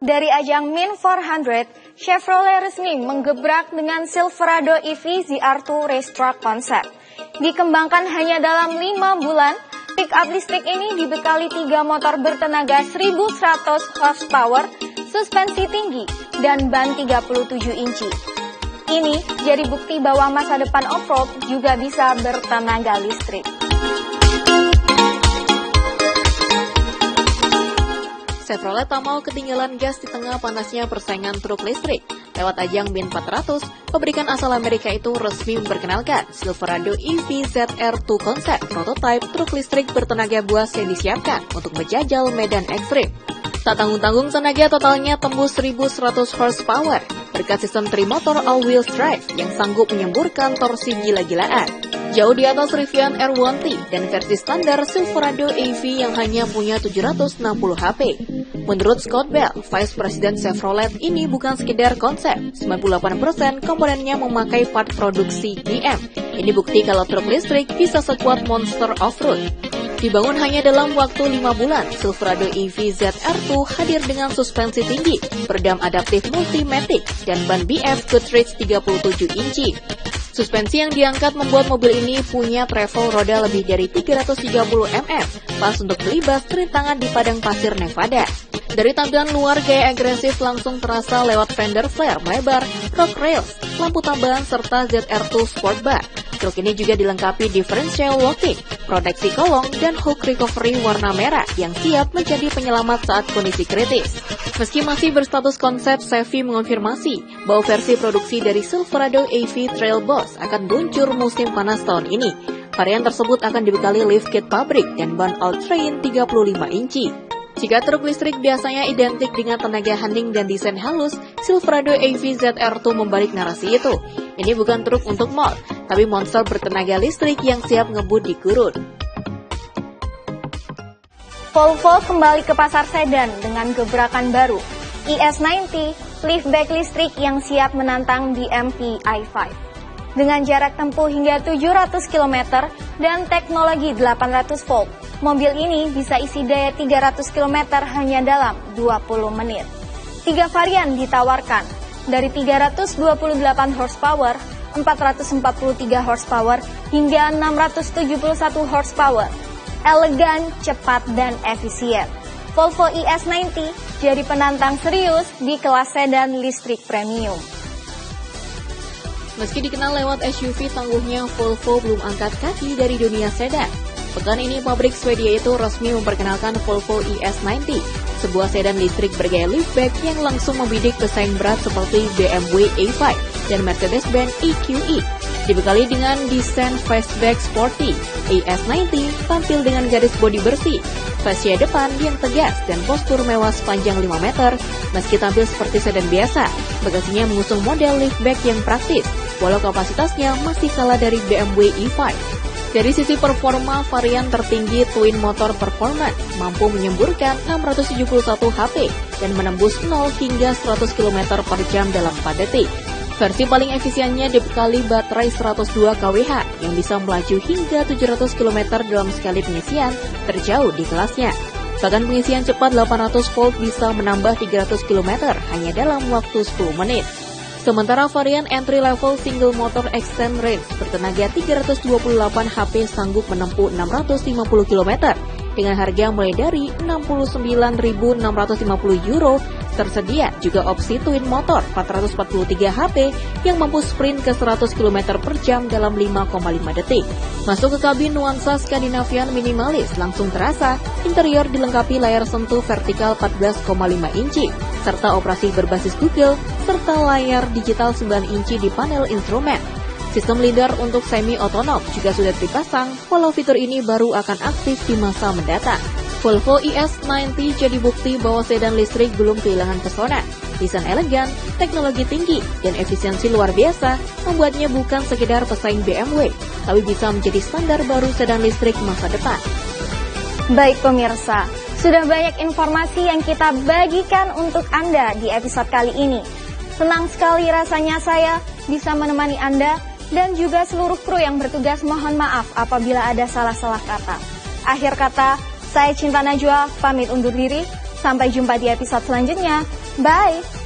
Dari ajang Min 400, Chevrolet resmi menggebrak dengan Silverado EV ZR2 Race Truck konsep. Dikembangkan hanya dalam 5 bulan, pick-up listrik ini dibekali 3 motor bertenaga 1100 horsepower, suspensi tinggi, dan ban 37 inci. Ini jadi bukti bahwa masa depan off-road juga bisa bertenaga listrik. Chevrolet tak mau ketinggalan gas di tengah panasnya persaingan truk listrik. Lewat ajang Min 400, pabrikan asal Amerika itu resmi memperkenalkan Silverado EV ZR2 konsep prototipe truk listrik bertenaga buas yang disiapkan untuk menjajal medan ekstrim. Tak tanggung-tanggung tenaga totalnya tembus 1100 horsepower berkat sistem trimotor all-wheel drive yang sanggup menyemburkan torsi gila-gilaan. Jauh di atas Rivian R1T dan versi standar Silverado EV yang hanya punya 760 HP. Menurut Scott Bell, Vice President Chevrolet, ini bukan sekedar konsep. 98% komponennya memakai part produksi GM. Ini bukti kalau truk listrik bisa sekuat monster off-road. Dibangun hanya dalam waktu 5 bulan, Silverado EV ZR2 hadir dengan suspensi tinggi, peredam adaptif Multimatic, dan ban BF Goodrich 37 inci. Suspensi yang diangkat membuat mobil ini punya travel roda lebih dari 330 mm, pas untuk melibas rintangan di padang pasir Nevada. Dari tampilan luar, gaya agresif langsung terasa lewat fender flare melebar, rock rails, lampu tambahan, serta ZR2 Sport Bar. Truk ini juga dilengkapi differential locking, proteksi kolong, dan hook recovery warna merah yang siap menjadi penyelamat saat kondisi kritis. Meski masih berstatus konsep, Chevy mengonfirmasi bahwa versi produksi dari Silverado EV Trail Boss akan meluncur musim panas tahun ini. Varian tersebut akan dibekali lift kit pabrik dan ban all-terrain 35 inci. Jika truk listrik biasanya identik dengan tenaga hening dan desain halus, Silverado EV ZR2 membalik narasi itu. Ini bukan truk untuk mall, tapi monster bertenaga listrik yang siap ngebut di gurun. Volvo kembali ke pasar sedan dengan gebrakan baru, ES90 liftback listrik yang siap menantang BMW i5. Dengan jarak tempuh hingga 700 km dan teknologi 800 volt, mobil ini bisa isi daya 300 km hanya dalam 20 menit. 3 varian ditawarkan, dari 328 horsepower, 443 horsepower, hingga 671 horsepower. Elegan, cepat, dan efisien. Volvo ES90 jadi penantang serius di kelas sedan listrik premium. Meski dikenal lewat SUV tangguhnya, Volvo belum angkat kaki dari dunia sedan. Pekan ini, pabrik Swedia itu resmi memperkenalkan Volvo ES90, sebuah sedan listrik bergaya liftback yang langsung membidik pesaing berat seperti BMW i5 dan Mercedes-Benz EQE. Dibekali dengan desain fastback sporty, ES90 tampil dengan garis bodi bersih, fascia depan yang tegas, dan postur mewah sepanjang 5 meter. Meski tampil seperti sedan biasa, bagasinya mengusung model liftback yang praktis, walau kapasitasnya masih kalah dari BMW i5. Dari sisi performa, varian tertinggi Twin Motor Performance mampu menyemburkan 671 HP dan menembus 0 hingga 100 km per jam dalam 4 detik. Versi paling efisiennya dibekali baterai 102 kWh yang bisa melaju hingga 700 km dalam sekali pengisian terjauh di kelasnya. Bahkan pengisian cepat 800 volt bisa menambah 300 km hanya dalam waktu 10 menit. Sementara varian entry level single motor extend range bertenaga 328 HP sanggup menempuh 650 km dengan harga mulai dari 69.650 euro. Tersedia juga opsi twin motor 443 HP yang mampu sprint ke 100 km per jam dalam 5,5 detik. Masuk ke kabin nuansa Skandinavian minimalis langsung terasa. Interior dilengkapi layar sentuh vertikal 14,5 inci, serta operasi berbasis Google, serta layar digital 9 inci di panel instrumen. Sistem LiDAR untuk semi-otonom juga sudah dipasang, walau fitur ini baru akan aktif di masa mendatang. Volvo ES90 jadi bukti bahwa sedan listrik belum kehilangan pesona. Desain elegan, teknologi tinggi, dan efisiensi luar biasa membuatnya bukan sekedar pesaing BMW, tapi bisa menjadi standar baru sedan listrik masa depan. Baik pemirsa, sudah banyak informasi yang kita bagikan untuk Anda di episode kali ini. Senang sekali rasanya saya bisa menemani Anda dan juga seluruh kru yang bertugas. Mohon maaf apabila ada salah-salah kata. Akhir kata, saya Cinta Najwa pamit undur diri. Sampai jumpa di episode selanjutnya. Bye!